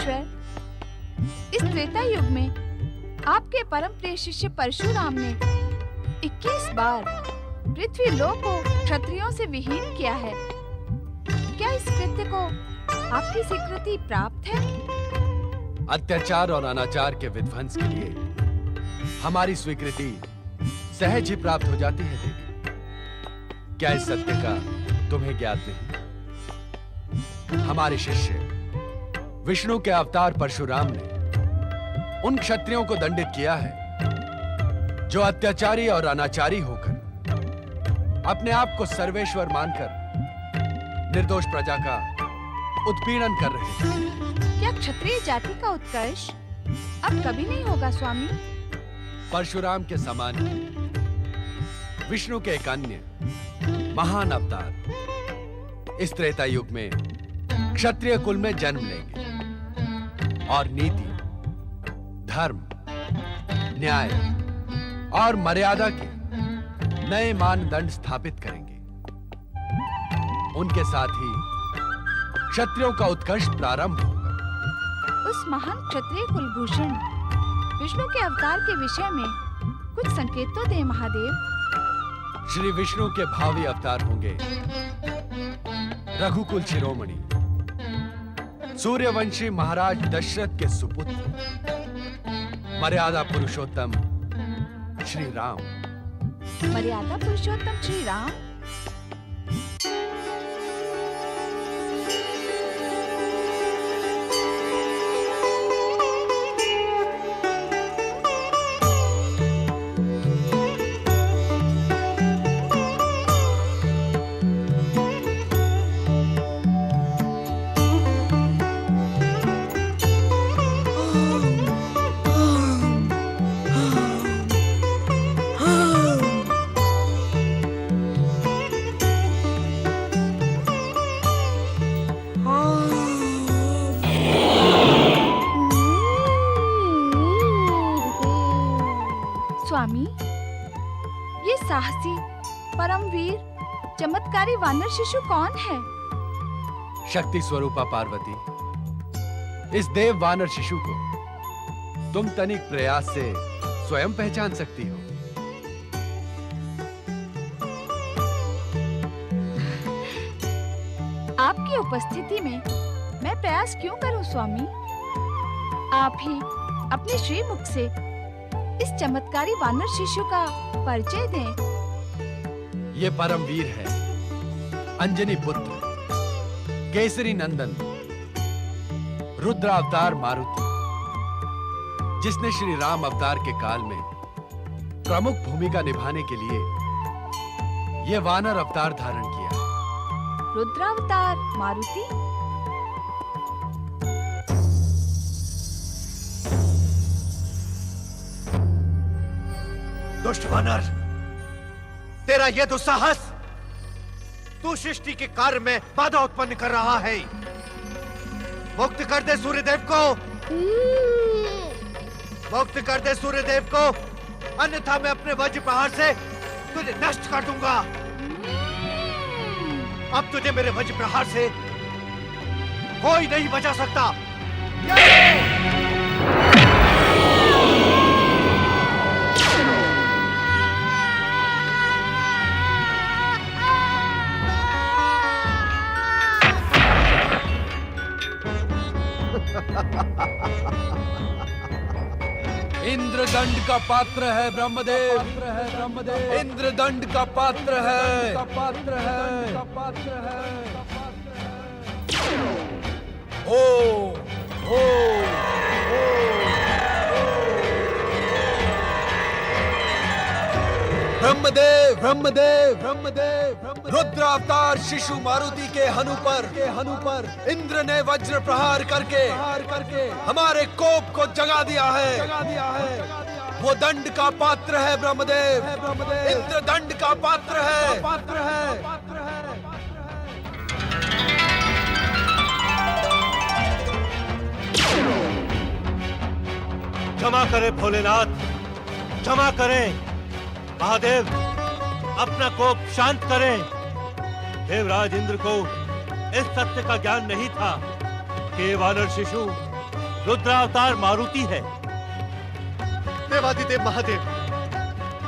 ईश्वर, इस त्रेता युग में आपके परम प्रिय शिष्य परशुराम ने 21 बार पृथ्वी लोक को क्षत्रियों से विहीन किया है। क्या इस कृत्य को आपकी स्वीकृति प्राप्त है? अत्याचार और अनाचार के विध्वंस के लिए हमारी स्वीकृति सहज ही प्राप्त हो जाती है देवी। क्या इस सत्य का तुम्हें ज्ञात नहीं? हमारे शिष्य विष्णु के अवतार परशुराम ने उन क्षत्रियों को दंडित किया है जो अत्याचारी और अनाचारी होकर अपने आप को सर्वेश्वर मानकर निर्दोष प्रजा का उत्पीड़न कर रहे हैं। क्या क्षत्रिय जाति का उत्कर्ष अब कभी नहीं होगा स्वामी? परशुराम के समान ही विष्णु के एक अन्य महान अवतार इस त्रेता युग में क्षत्रिय कुल में जन्म लेंगे और नीति, धर्म, न्याय और मर्यादा के नए मानदंड स्थापित करेंगे। उनके साथ ही क्षत्रियों का उत्कर्ष प्रारंभ होगा। उस महान क्षत्रिय कुलभूषण विष्णु के अवतार के विषय में कुछ संकेत तो दे महादेव। श्री विष्णु के भावी अवतार होंगे रघुकुल शिरोमणि, सूर्यवंशी महाराज दशरथ के सुपुत्र, मर्यादा पुरुषोत्तम श्री राम। मर्यादा पुरुषोत्तम श्री राम? स्वामी, ये साहसी, परमवीर, चमत्कारी वानर शिशु कौन है? शक्ति स्वरूपा पार्वती, इस देव वानर शिशु को तुम तनिक प्रयास से स्वयं पहचान सकती हो। आपकी उपस्थिति में मैं प्रयास क्यों करूं स्वामी? आप ही अपने श्रीमुख से इस चमत्कारी वानर शिशु का परिचय दें। ये परमवीर है अंजनी पुत्र, केसरी नंदन, रुद्रावतार मारुति, जिसने श्री राम अवतार के काल में प्रमुख भूमिका निभाने के लिए ये वानर अवतार धारण किया। रुद्रावतार मारुति? दुष्ट वानर, तेरा यह दुस्साहस, तू सृष्टि के कार्य में बाधा उत्पन्न कर रहा है। मुक्त कर दे सूर्यदेव को, मुक्त कर दे सूर्यदेव को, अन्यथा मैं अपने वज्र प्रहार से तुझे नष्ट कर दूंगा। अब तुझे मेरे वज्र प्रहार से कोई नहीं बचा सकता। इंद्रदंड का पात्र है ब्रह्मदेव, इंद्रदंड का पात्र है, ओ ब्रह्मदेव, रुद्रावतार शिशु मारुति के हनु पर इंद्र ने वज्र प्रहार करके हमारे कोप को जगा दिया है। वो दंड का पात्र है ब्रह्मदेव, इंद्र दंड का पात्र है। क्षमा करें भोलेनाथ, क्षमा करें महादेव, अपना कोप शांत करें। देवराज इंद्र को इस सत्य का ज्ञान नहीं था कि वानर शिशु रुद्रावतार मारुति है। देवादिदेव महादेव,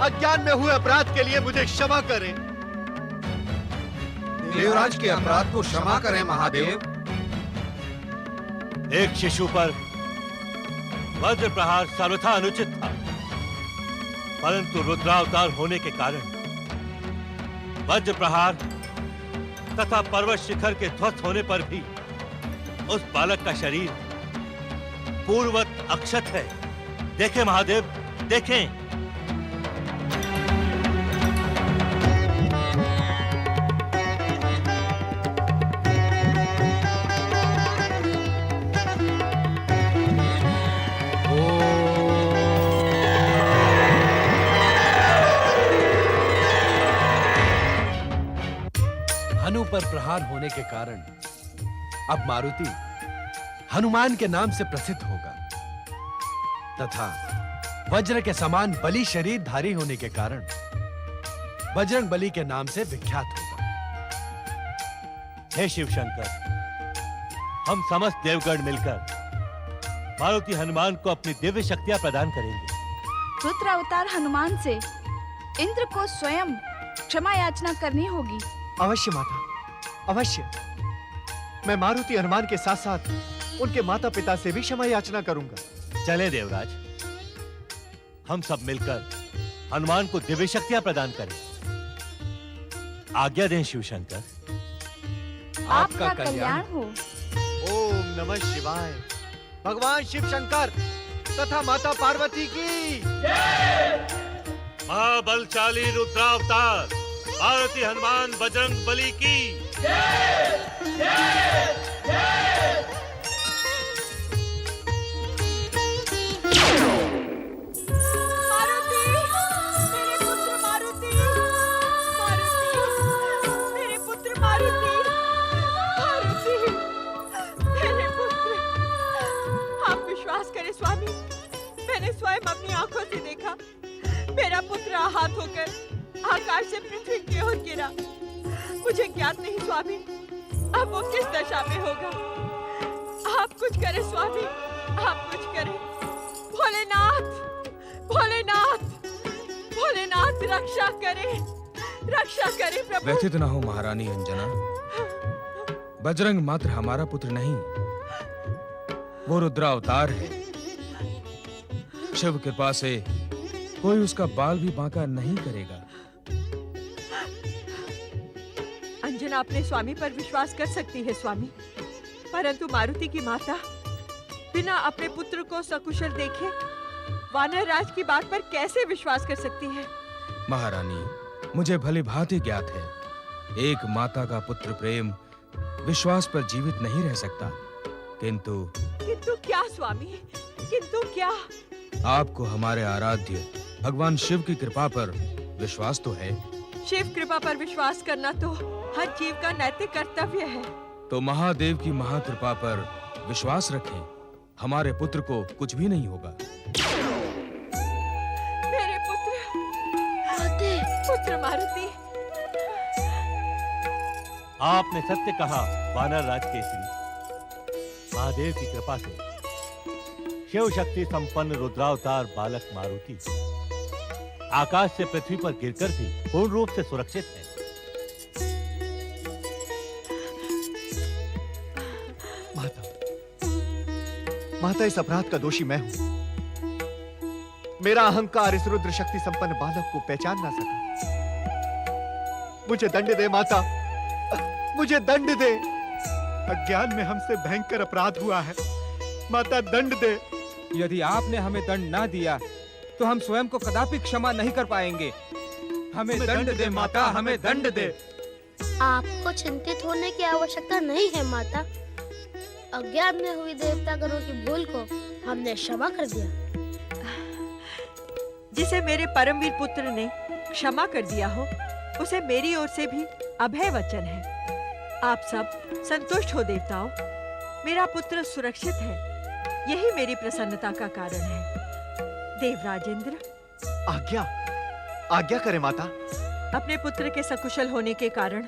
अज्ञान में हुए अपराध के लिए मुझे क्षमा करें। देवराज के अपराध को क्षमा करें महादेव। एक शिशु पर वज्र प्रहार सर्वथा अनुचित था, परंतु रुद्रावतार होने के कारण वज्र प्रहार तथा पर्वत शिखर के ध्वस्त होने पर भी उस बालक का शरीर पूर्ववत अक्षत है। देखें महादेव, देखें। हनु पर प्रहार होने के कारण अब मारुति हनुमान के नाम से प्रसिद्ध होगा तथा वज्र के समान बलि शरीरधारी होने के कारण बजरंग बली के नाम से विख्यात होगा। हे शिव शंकर, हम समस्त देवगण मिलकर मारुति हनुमान को अपनी दिव्य शक्तियां प्रदान करेंगे। रुद्र अवतार हनुमान से इंद्र को स्वयं क्षमा याचना करनी होगी। अवश्य माता, अवश्य। मैं मारुति हनुमान के साथ साथ उनके माता पिता से भी क्षमा याचना करूंगा। चले देवराज, हम सब मिलकर हनुमान को दिव्य शक्तियां प्रदान करें। आज्ञा दें शिव शंकर। आपका कल्याण हो। ओम नमः शिवाय। भगवान शिव शंकर तथा माता पार्वती की महाबलशाली रुद्रावतार मारुति हनुमान बजरंग बली की स्वामी, मैंने स्वयं अपनी आंखों से देखा, मेरा पुत्र आहत होकर आकाश से पृथ्वी की ओर गिरा। मुझे ज्ञात नहीं स्वामी, अब वो किस दशा में होगा। आप कुछ करें स्वामी, आप कुछ करें। भोलेनाथ, भोलेनाथ, भोलेनाथ रक्षा करें, रक्षा करें प्रभु। व्यथित न हो महारानी अंजना, बजरंग मात्र हमारा पुत्र नहीं, वो रुद्रावतार है। शिव कृपा से कोई उसका बाल भी बांका नहीं करेगा। अंजना अपने स्वामी पर विश्वास कर सकती है स्वामी, परंतु मारुति की माता बिना अपने पुत्र को सकुशल देखे वानर राज की बात पर कैसे विश्वास कर सकती है? महारानी, मुझे भली भांति ज्ञात है, एक माता का पुत्र प्रेम विश्वास पर जीवित नहीं रह सकता। किंतु क्या स्वामी, किंतु क्या? आपको हमारे आराध्य भगवान शिव की कृपा पर विश्वास तो है। शिव कृपा पर विश्वास करना तो हर जीव का नैतिक कर्तव्य है। तो महादेव की महाकृपा पर विश्वास रखें, हमारे पुत्र को कुछ भी नहीं होगा। मेरे पुत्र मारुति। आपने सत्य कहा वानर राज केसरी। महादेव की कृपा से शिव शक्ति संपन्न रुद्रावतार बालक मारुति आकाश से पृथ्वी पर गिरकर भी पूर्ण रूप से सुरक्षित है। माता, इस अपराध का दोषी मैं हूं। मेरा अहंकार इस रुद्र शक्ति संपन्न बालक को पहचान ना सका। मुझे दंड दे माता, मुझे दंड दे। अज्ञान में हमसे भयंकर अपराध हुआ है, माता दंड दे। यदि आपने हमें दंड ना दिया तो हम स्वयं को कदापि क्षमा नहीं कर पाएंगे। हमें दंड दे माता, हमें दंड दे। आपको चिंतित होने की आवश्यकता नहीं है माता। अज्ञान में हुई देवतागणों की भूल को हमने क्षमा कर दिया। जिसे मेरे परमवीर पुत्र ने क्षमा कर दिया हो, उसे मेरी ओर से भी अभय वचन है। आप सब संतुष्ट हो देवताओं, मेरा पुत्र सुरक्षित है, यही मेरी प्रसन्नता का कारण है। देवराजेंद्र, आज्ञा करें माता। अपने पुत्र के सकुशल होने के कारण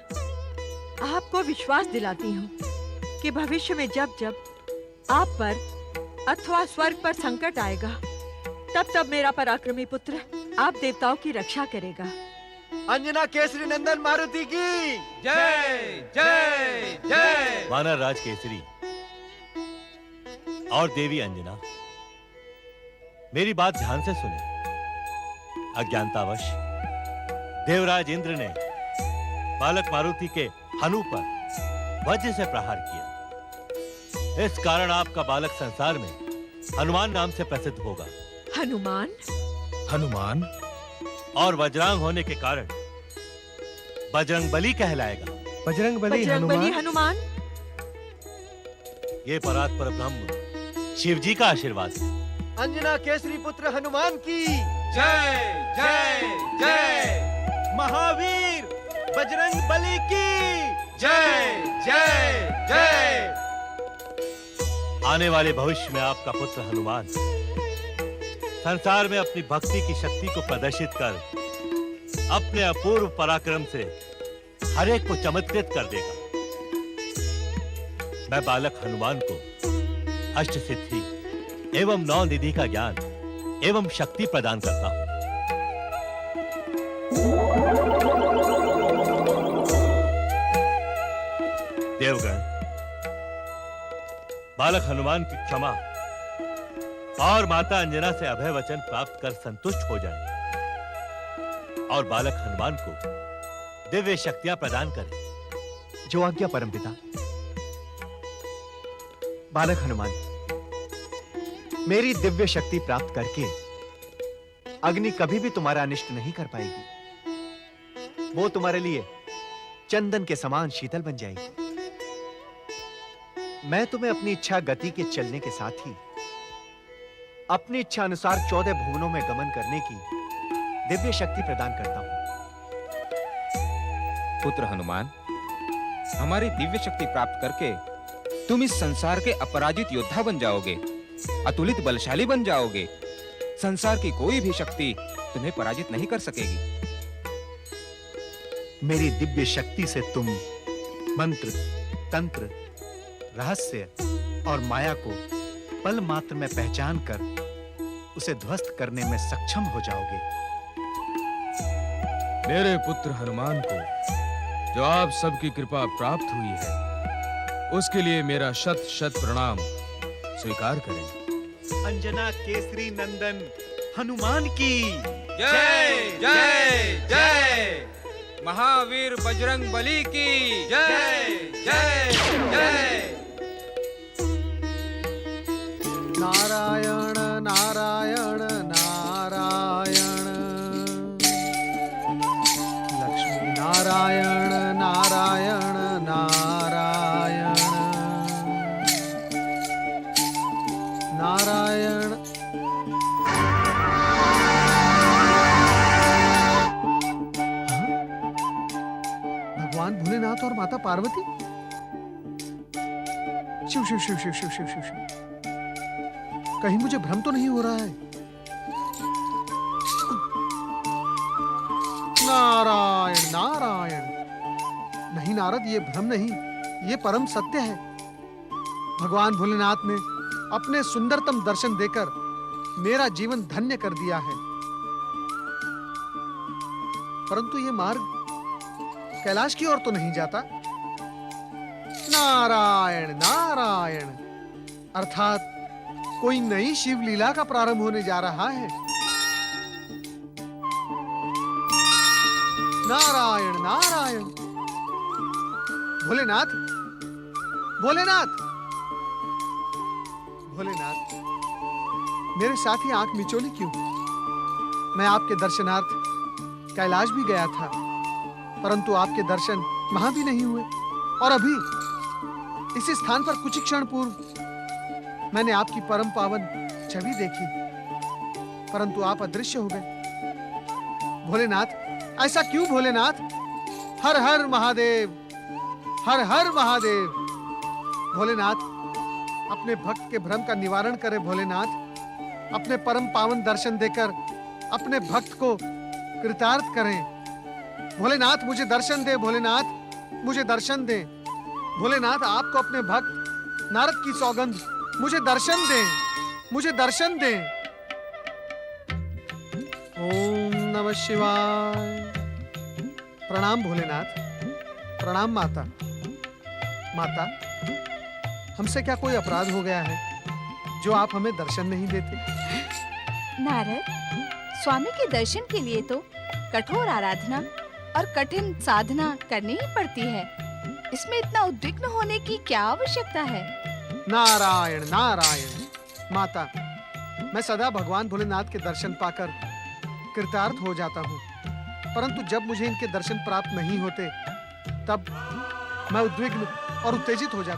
आपको विश्वास दिलाती हूँ कि भविष्य में जब जब आप पर अथवा स्वर्ग पर संकट आएगा, तब तब मेरा पराक्रमी पुत्र आप देवताओं की रक्षा करेगा। अंजना केसरी नंदन मारुति की जय जय जय। वानर राज केसरी और देवी अंजना, मेरी बात ध्यान से सुने। अज्ञानतावश देवराज इंद्र ने बालक मारुति के हनु पर वज्र से प्रहार किया। इस कारण आपका बालक संसार में हनुमान नाम से प्रसिद्ध होगा। हनुमान? हनुमान? और वज्रांग होने के कारण बजरंगबली कहलाएगा। बजरंगबली हनुमान? ये परात्पर ब्रह्म शिव जी का आशीर्वाद है। अंजना केसरी पुत्र हनुमान की जय जय जय। महावीर बजरंगबली की जय जय जय। आने वाले भविष्य में आपका पुत्र हनुमान संसार में अपनी भक्ति की शक्ति को प्रदर्शित कर अपने अपूर्व पराक्रम से हर एक को चमत्कृत कर देगा। मैं बालक हनुमान को अष्ट सिद्धि एवं 9 निधि का ज्ञान एवं शक्ति प्रदान करता हूं। देवगण, बालक हनुमान की क्षमा और माता अंजना से अभय वचन प्राप्त कर संतुष्ट हो जाए और बालक हनुमान को दिव्य शक्तियां प्रदान करें। जो आज्ञा परमपिता। बालक हनुमान, मेरी दिव्य शक्ति प्राप्त करके अग्नि कभी भी तुम्हारा अनिष्ट नहीं कर पाएगी। वो तुम्हारे लिए चंदन के समान शीतल बन जाएगी। मैं तुम्हें अपनी इच्छा गति के चलने के साथ ही अपनी इच्छा अनुसार 14 भुवनों में गमन करने की दिव्य शक्ति प्रदान करता हूं। पुत्र हनुमान, हमारी दिव्य शक्ति प्राप्त करके तुम इस संसार के अपराजित योद्धा बन जाओगे, अतुलित बलशाली बन जाओगे। संसार की कोई भी शक्ति तुम्हें पराजित नहीं कर सकेगी। मेरी दिव्य शक्ति से तुम मंत्र, तंत्र, रहस्य और माया को पल मात्र में पहचान कर उसे ध्वस्त करने में सक्षम हो जाओगे। मेरे पुत्र हनुमान को जो आप सबकी कृपा प्राप्त हुई है, उसके लिए मेरा शत शत प्रणाम स्वीकार करें। अंजना केसरी नंदन हनुमान की जय जय जय। महावीर बजरंगबली की जय जय जय। नारायण नारायण नारायण, लक्ष्मी नारायण नारायण नारायण नारायण। भगवान भोलेनाथ और माता पार्वती? शिव शिव शिव शिव शिव शिव शिव शिव। कहीं मुझे भ्रम तो नहीं हो रहा है? नारायण नारायण। नहीं नारद, ये भ्रम नहीं, ये परम सत्य है। भगवान भोलेनाथ ने अपने सुंदरतम दर्शन देकर मेरा जीवन धन्य कर दिया है। परंतु ये मार्ग कैलाश की ओर तो नहीं जाता। नारायण नारायण, अर्थात कोई नई शिव लीला का प्रारंभ होने जा रहा है। नारायण नारायण। भोलेनाथ भोलेनाथ भोलेनाथ, मेरे साथ ही आंख मिचोली क्यों? मैं आपके दर्शनार्थ कैलाश भी गया था, परंतु आपके दर्शन वहां भी नहीं हुए। और अभी इसी स्थान पर कुछ क्षण पूर्व मैंने आपकी परम पावन छवि देखी, परंतु आप अदृश्य हो गए। भोलेनाथ, ऐसा क्यों भोलेनाथ? हर हर महादेव, हर हर महादेव। भोलेनाथ, अपने भक्त के भ्रम का निवारण करें भोलेनाथ। अपने परम पावन दर्शन देकर अपने भक्त को कृतार्थ करें। भोलेनाथ, मुझे दर्शन दे। भोलेनाथ, मुझे दर्शन दे। भोलेनाथ, आपको अपने भक्त नारद की सौगंध, मुझे दर्शन दें। मुझे दर्शन दें। ओम नमः शिवाय। प्रणाम भोलेनाथ। प्रणाम माता। माता, हमसे क्या कोई अपराध हो गया है जो आप हमें दर्शन नहीं देते? नारद, स्वामी के दर्शन के लिए तो कठोर आराधना और कठिन साधना करनी ही पड़ती है। इसमें इतना उद्विग्न होने की क्या आवश्यकता है? नारायण नारायण। माता, मैं सदा भगवान भोलेनाथ के दर्शन पाकर कृतार्थ हो जाता हूँ, परंतु जब मुझे इनके दर्शन प्राप्त नहीं होते तब मैं उद्विग्न और उत्तेजित हो जाता हूँ।